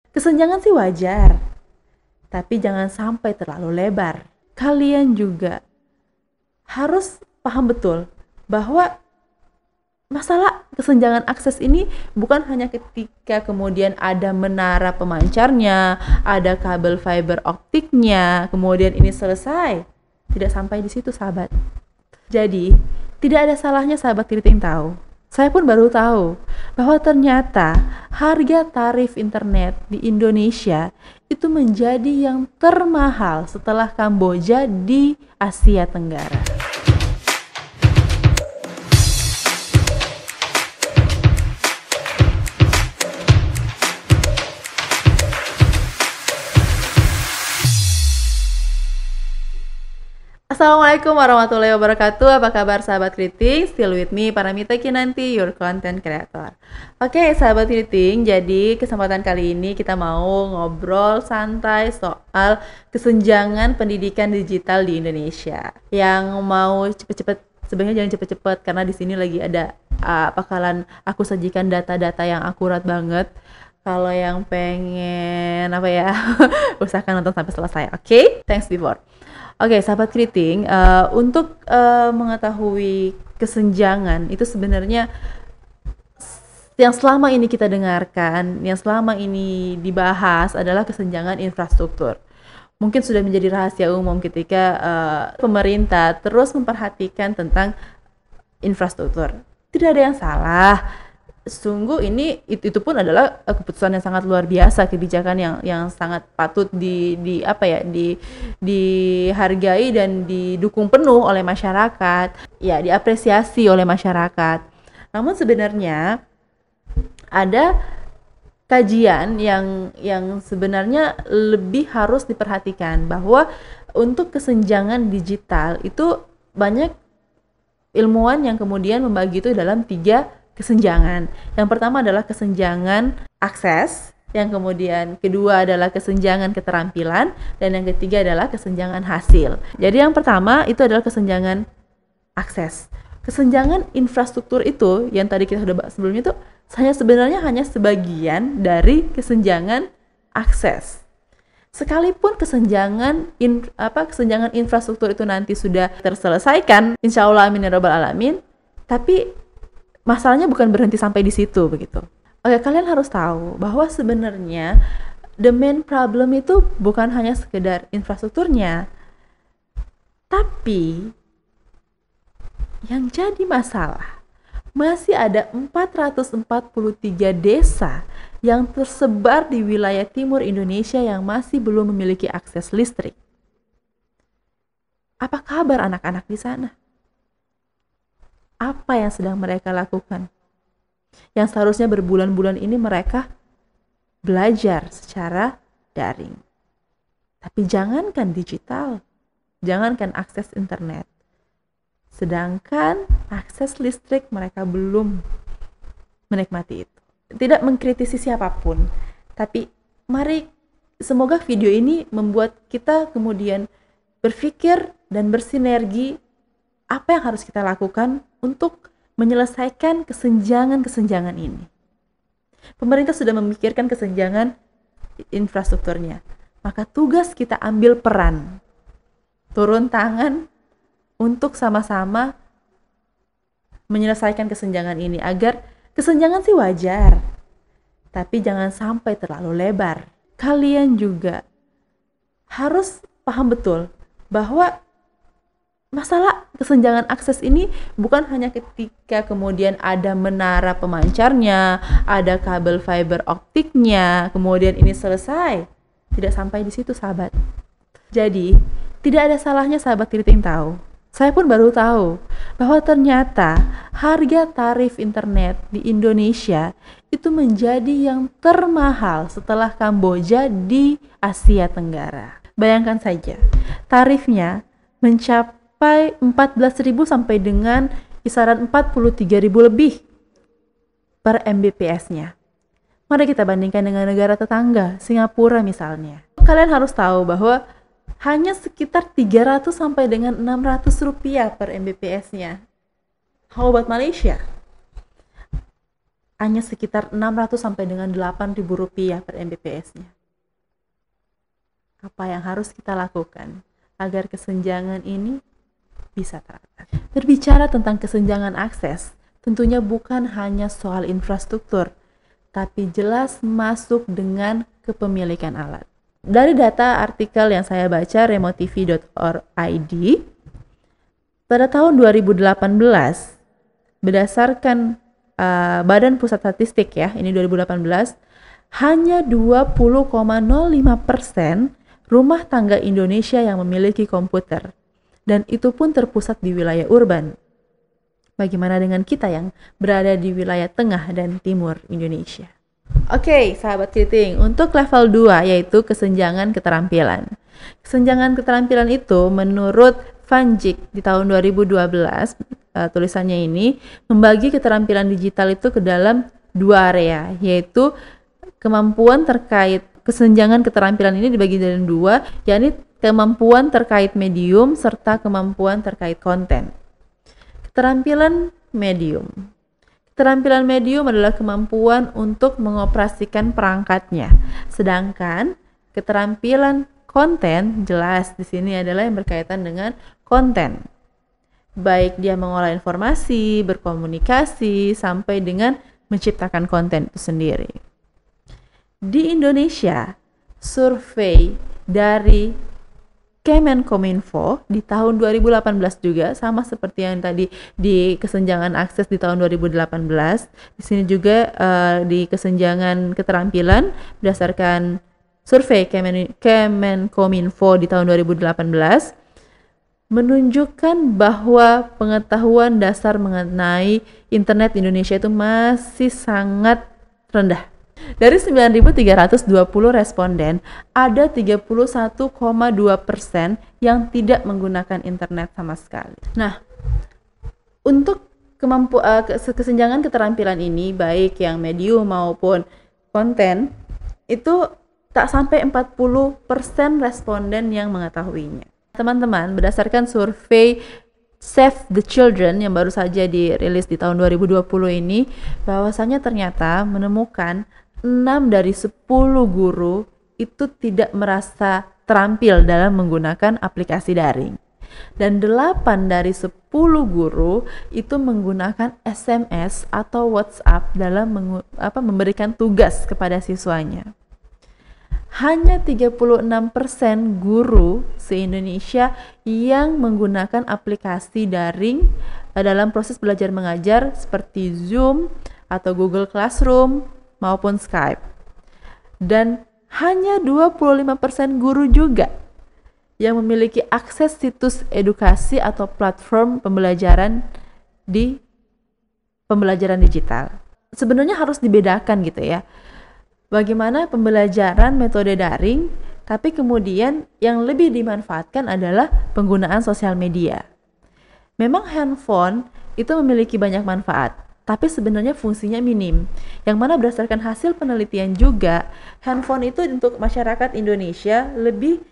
Kesenjangan sih wajar, tapi jangan sampai terlalu lebar. Kalian juga harus paham betul bahwa masalah kesenjangan akses ini bukan hanya ketika kemudian ada menara pemancarnya, ada kabel fiber optiknya, kemudian ini selesai. Tidak sampai di situ, sahabat. Jadi, tidak ada salahnya sahabat Kriting tahu. Saya pun baru tahu bahwa ternyata harga tarif internet di Indonesia itu menjadi yang termahal setelah Kamboja di Asia Tenggara. Assalamualaikum warahmatullahi wabarakatuh. Apa kabar sahabat Kriting? Still with me, Paramita Kinanti, your content creator. Oke sahabat Kriting, jadi kesempatan kali ini kita mau ngobrol santai soal kesenjangan pendidikan digital di Indonesia. Yang mau cepet-cepet, sebenarnya jangan cepet-cepet karena di sini lagi ada bakalan aku sajikan data-data yang akurat banget. Kalau yang pengen usahakan nonton sampai selesai. Oke? Thanks before. Oke, sahabat Kriting, untuk mengetahui kesenjangan itu sebenarnya yang selama ini kita dengarkan, yang selama ini dibahas adalah kesenjangan infrastruktur. Mungkin sudah menjadi rahasia umum ketika pemerintah terus memperhatikan tentang infrastruktur. Tidak ada yang salah. Sungguh ini itu pun adalah keputusan yang sangat luar biasa, kebijakan yang sangat patut dihargai dan didukung penuh oleh masyarakat, ya diapresiasi oleh masyarakat. Namun sebenarnya ada kajian yang sebenarnya lebih harus diperhatikan, bahwa untuk kesenjangan digital itu banyak ilmuwan yang kemudian membagi itu dalam 3 kesenjangan. Yang pertama adalah kesenjangan akses, yang kemudian kedua adalah kesenjangan keterampilan, dan yang ketiga adalah kesenjangan hasil. Jadi yang pertama itu adalah kesenjangan akses. Kesenjangan infrastruktur itu yang tadi kita sudah bahas sebelumnya itu sebenarnya hanya sebagian dari kesenjangan akses. Sekalipun kesenjangan infrastruktur itu nanti sudah terselesaikan, insya Allah amin ya rabbal alamin, tapi masalahnya bukan berhenti sampai di situ begitu. Oke, kalian harus tahu bahwa sebenarnya the main problem itu bukan hanya sekedar infrastrukturnya, tapi yang jadi masalah masih ada 443 desa yang tersebar di wilayah timur Indonesia yang masih belum memiliki akses listrik. Apa kabar anak-anak di sana? Apa yang sedang mereka lakukan? Yang seharusnya berbulan-bulan ini mereka belajar secara daring. Tapi jangankan digital, jangankan akses internet. Sedangkan akses listrik mereka belum menikmati itu. Tidak mengkritisi siapapun, tapi mari semoga video ini membuat kita kemudian berpikir dan bersinergi apa yang harus kita lakukan untuk menyelesaikan kesenjangan-kesenjangan ini. Pemerintah sudah memikirkan kesenjangan infrastrukturnya, maka tugas kita ambil peran, turun tangan untuk sama-sama menyelesaikan kesenjangan ini, agar kesenjangan sih wajar, tapi jangan sampai terlalu lebar. Kalian juga harus paham betul bahwa masalah kesenjangan akses ini bukan hanya ketika kemudian ada menara pemancarnya, ada kabel fiber optiknya, kemudian ini selesai. Tidak sampai di situ, sahabat. Jadi, tidak ada salahnya sahabat Kriting tahu. Saya pun baru tahu bahwa ternyata harga tarif internet di Indonesia itu menjadi yang termahal setelah Kamboja di Asia Tenggara. Bayangkan saja, tarifnya mencapai 14.000 sampai dengan kisaran 43.000 lebih per Mbps-nya. Mari kita bandingkan dengan negara tetangga, Singapura misalnya. Kalian harus tahu bahwa hanya sekitar 300 sampai dengan 600 rupiah per Mbps-nya. How about Malaysia? hanya sekitar 600 sampai dengan 8.000 rupiah per Mbps-nya. Apa yang harus kita lakukan agar kesenjangan ini bisa teratasi? Berbicara tentang kesenjangan akses, tentunya bukan hanya soal infrastruktur, tapi jelas masuk dengan kepemilikan alat. Dari data artikel yang saya baca, remotv.org, pada tahun 2018, berdasarkan Badan Pusat Statistik ya, ini 2018, hanya 20,05% rumah tangga Indonesia yang memiliki komputer. Dan itu pun terpusat di wilayah urban. Bagaimana dengan kita yang berada di wilayah tengah dan timur Indonesia? Oke, sahabat Kriting, untuk level 2 yaitu kesenjangan keterampilan. Kesenjangan keterampilan itu menurut Vanjik di tahun 2012, tulisannya ini membagi keterampilan digital itu ke dalam 2 area, yaitu kemampuan terkait kesenjangan keterampilan ini dibagi dalam 2, yakni kemampuan terkait medium serta kemampuan terkait konten. Keterampilan medium. Keterampilan medium adalah kemampuan untuk mengoperasikan perangkatnya. Sedangkan keterampilan konten jelas di sini adalah yang berkaitan dengan konten. Baik dia mengolah informasi, berkomunikasi, sampai dengan menciptakan konten itu sendiri. Di Indonesia, survei dari Kemenkominfo di tahun 2018 juga sama seperti yang tadi di kesenjangan akses di tahun 2018. Di sini juga di kesenjangan keterampilan berdasarkan survei Kemenkominfo di tahun 2018 menunjukkan bahwa pengetahuan dasar mengenai internet di Indonesia itu masih sangat rendah. Dari 9.320 responden, ada 31,2% yang tidak menggunakan internet sama sekali. Nah, untuk kesenjangan keterampilan ini, baik yang medium maupun konten, itu tak sampai 40% responden yang mengetahuinya. Teman-teman, berdasarkan survei Save the Children yang baru saja dirilis di tahun 2020 ini, bahwasanya ternyata menemukan 6 dari 10 guru itu tidak merasa terampil dalam menggunakan aplikasi daring. Dan 8 dari 10 guru itu menggunakan SMS atau WhatsApp dalam memberikan tugas kepada siswanya. Hanya 36% guru se-Indonesia yang menggunakan aplikasi daring dalam proses belajar mengajar seperti Zoom atau Google Classroom maupun Skype. Dan hanya 25% guru juga yang memiliki akses situs edukasi atau platform pembelajaran di pembelajaran digital. Sebenarnya harus dibedakan gitu ya. Bagaimana pembelajaran metode daring, tapi kemudian yang lebih dimanfaatkan adalah penggunaan sosial media. Memang handphone itu memiliki banyak manfaat, tapi sebenarnya fungsinya minim. Yang mana berdasarkan hasil penelitian juga, handphone itu untuk masyarakat Indonesia lebih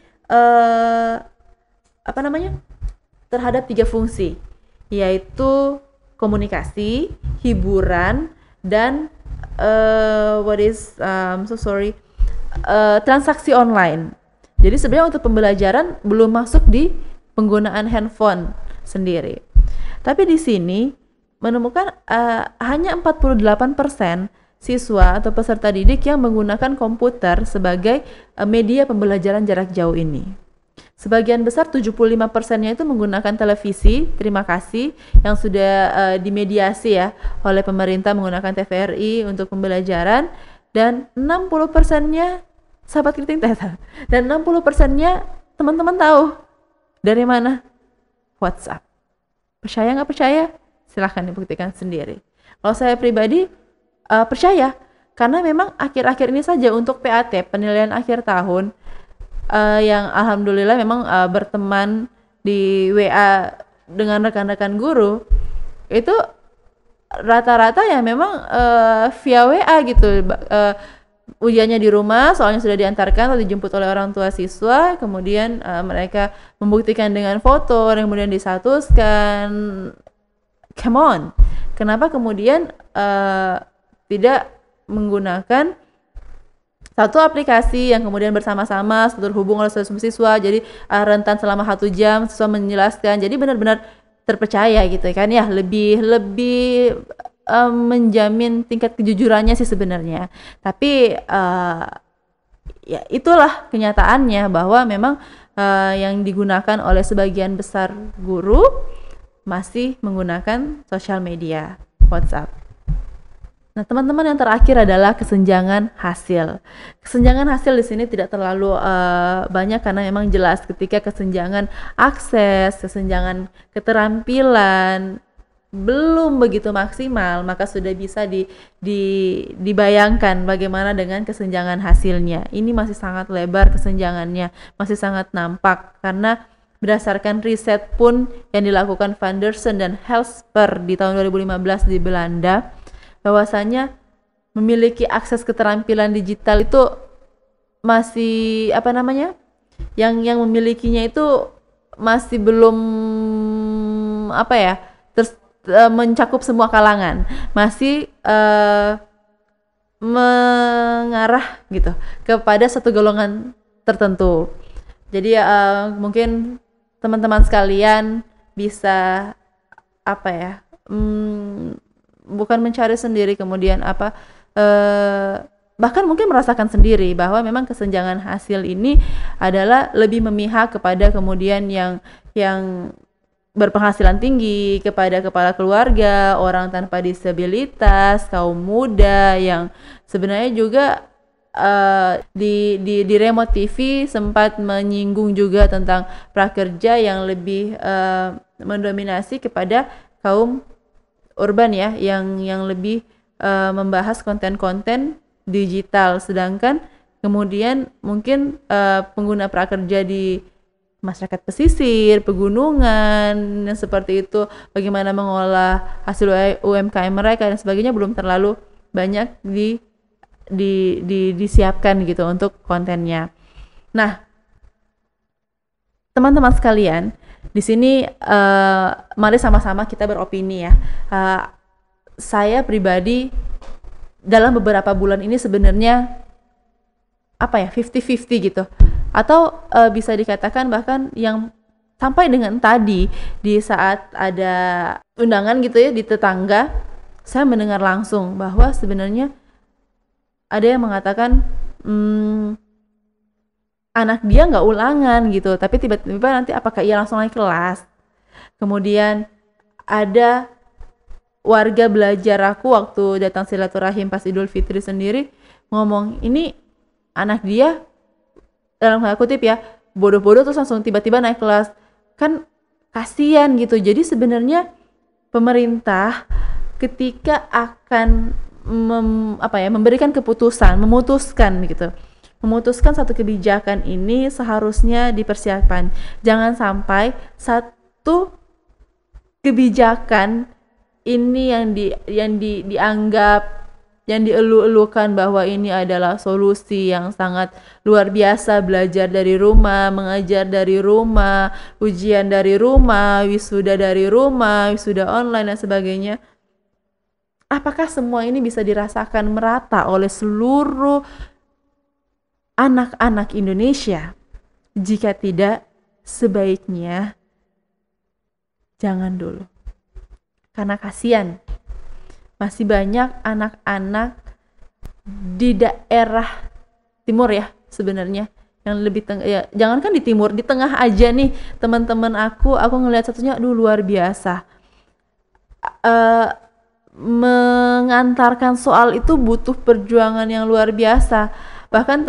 terhadap 3 fungsi, yaitu komunikasi, hiburan, dan transaksi online. Jadi sebenarnya untuk pembelajaran belum masuk di penggunaan handphone sendiri. Tapi di sini menemukan hanya 48% siswa atau peserta didik yang menggunakan komputer sebagai media pembelajaran jarak jauh ini. Sebagian besar 75%-nya itu menggunakan televisi, terima kasih, yang sudah dimediasi ya oleh pemerintah menggunakan TVRI untuk pembelajaran, dan 60%-nya sahabat kriting dan 60%-nya teman-teman tahu dari mana? WhatsApp. Percaya nggak percaya? Silahkan dibuktikan sendiri. Kalau saya pribadi percaya, karena memang akhir-akhir ini saja untuk PAT, penilaian akhir tahun, yang alhamdulillah memang berteman di WA dengan rekan-rekan guru, itu rata-rata ya memang via WA gitu, ujiannya di rumah, soalnya sudah diantarkan atau dijemput oleh orang tua siswa, kemudian mereka membuktikan dengan foto, kemudian distatuskan. Come on, kenapa kemudian tidak menggunakan satu aplikasi yang kemudian bersama-sama terhubung oleh siswa, jadi rentan selama 1 jam siswa menjelaskan, jadi benar-benar terpercaya gitu kan ya, lebih menjamin tingkat kejujurannya sih sebenarnya. Tapi ya itulah kenyataannya bahwa memang yang digunakan oleh sebagian besar guru masih menggunakan sosial media, WhatsApp. Nah, teman-teman, yang terakhir adalah kesenjangan hasil. Kesenjangan hasil di sini tidak terlalu banyak karena memang jelas ketika kesenjangan akses, kesenjangan keterampilan belum begitu maksimal, maka sudah bisa dibayangkan bagaimana dengan kesenjangan hasilnya. Ini masih sangat lebar kesenjangannya, masih sangat nampak karena berdasarkan riset pun yang dilakukan Van Dersen dan Helsper di tahun 2015 di Belanda, bahwasanya memiliki akses keterampilan digital itu masih yang memilikinya itu masih belum mencakup semua kalangan, masih mengarah gitu kepada satu golongan tertentu. Jadi mungkin teman-teman sekalian bisa bukan mencari sendiri kemudian bahkan mungkin merasakan sendiri bahwa memang kesenjangan hasil ini adalah lebih memihak kepada kemudian yang berpenghasilan tinggi, kepada kepala keluarga, orang tanpa disabilitas, kaum muda yang sebenarnya juga di remote TV sempat menyinggung juga tentang prakerja yang lebih mendominasi kepada kaum urban ya, yang lebih membahas konten-konten digital, sedangkan kemudian mungkin pengguna prakerja di masyarakat pesisir, pegunungan, dan seperti itu, bagaimana mengolah hasil UMKM mereka dan sebagainya belum terlalu banyak disiapkan gitu untuk kontennya. Nah, teman-teman sekalian, di sini mari sama-sama kita beropini ya. Saya pribadi dalam beberapa bulan ini sebenarnya 50-50 gitu. Atau bisa dikatakan bahkan yang sampai dengan tadi di saat ada undangan gitu ya di tetangga, saya mendengar langsung bahwa sebenarnya ada yang mengatakan anak dia nggak ulangan gitu, tapi tiba-tiba nanti apakah ia langsung naik kelas. Kemudian ada warga belajar aku waktu datang silaturahim pas Idul Fitri sendiri ngomong, ini anak dia dalam tanda kutip ya bodoh-bodoh terus langsung tiba-tiba naik kelas, kan kasihan gitu. Jadi sebenarnya pemerintah ketika akan memberikan keputusan, memutuskan satu kebijakan ini seharusnya dipersiapkan. Jangan sampai satu kebijakan ini yang dianggap, yang dielu-elukan bahwa ini adalah solusi yang sangat luar biasa, belajar dari rumah, mengajar dari rumah, ujian dari rumah, wisuda dari rumah, wisuda online dan sebagainya. Apakah semua ini bisa dirasakan merata oleh seluruh anak-anak Indonesia? Jika tidak, sebaiknya jangan dulu. Karena kasihan. Masih banyak anak-anak di daerah timur ya sebenarnya yang lebih ya, jangankan di timur, di tengah aja nih teman-teman aku ngelihat satunya, aduh luar biasa. Mengantarkan soal itu butuh perjuangan yang luar biasa. Bahkan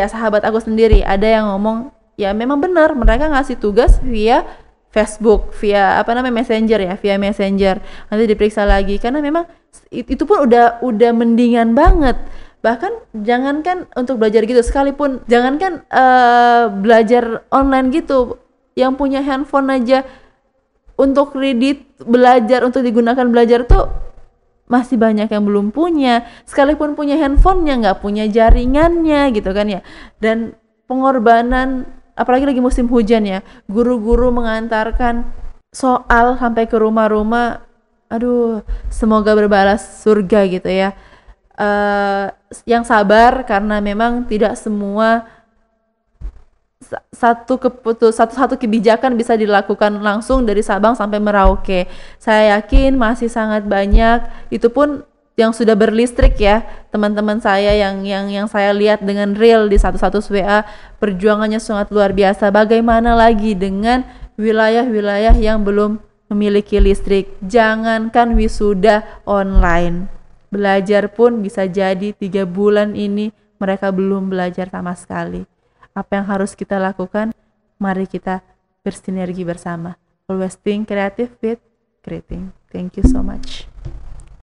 sahabat aku sendiri ada yang ngomong, ya memang benar mereka ngasih tugas via Facebook, via Messenger ya, via Messenger. Nanti diperiksa lagi karena memang itu pun udah mendingan banget. Bahkan jangankan untuk belajar gitu, sekalipun jangankan belajar online gitu, yang punya handphone aja untuk belajar, untuk digunakan belajar tuh masih banyak yang belum punya. Sekalipun punya handphonenya, nggak punya jaringannya gitu kan ya. Dan pengorbanan, apalagi lagi musim hujan ya, guru-guru mengantarkan soal sampai ke rumah-rumah, aduh, semoga berbalas surga gitu ya. Yang sabar karena memang tidak semua satu kebijakan bisa dilakukan langsung dari Sabang sampai Merauke. Saya yakin masih sangat banyak, itu pun yang sudah berlistrik ya, teman-teman saya yang saya lihat dengan real di 111 WA, perjuangannya sangat luar biasa. Bagaimana lagi dengan wilayah-wilayah yang belum memiliki listrik? Jangankan wisuda online, belajar pun bisa jadi 3 bulan ini mereka belum belajar sama sekali. Apa yang harus kita lakukan? Mari kita bersinergi bersama. Always think creative with creating. Thank you so much.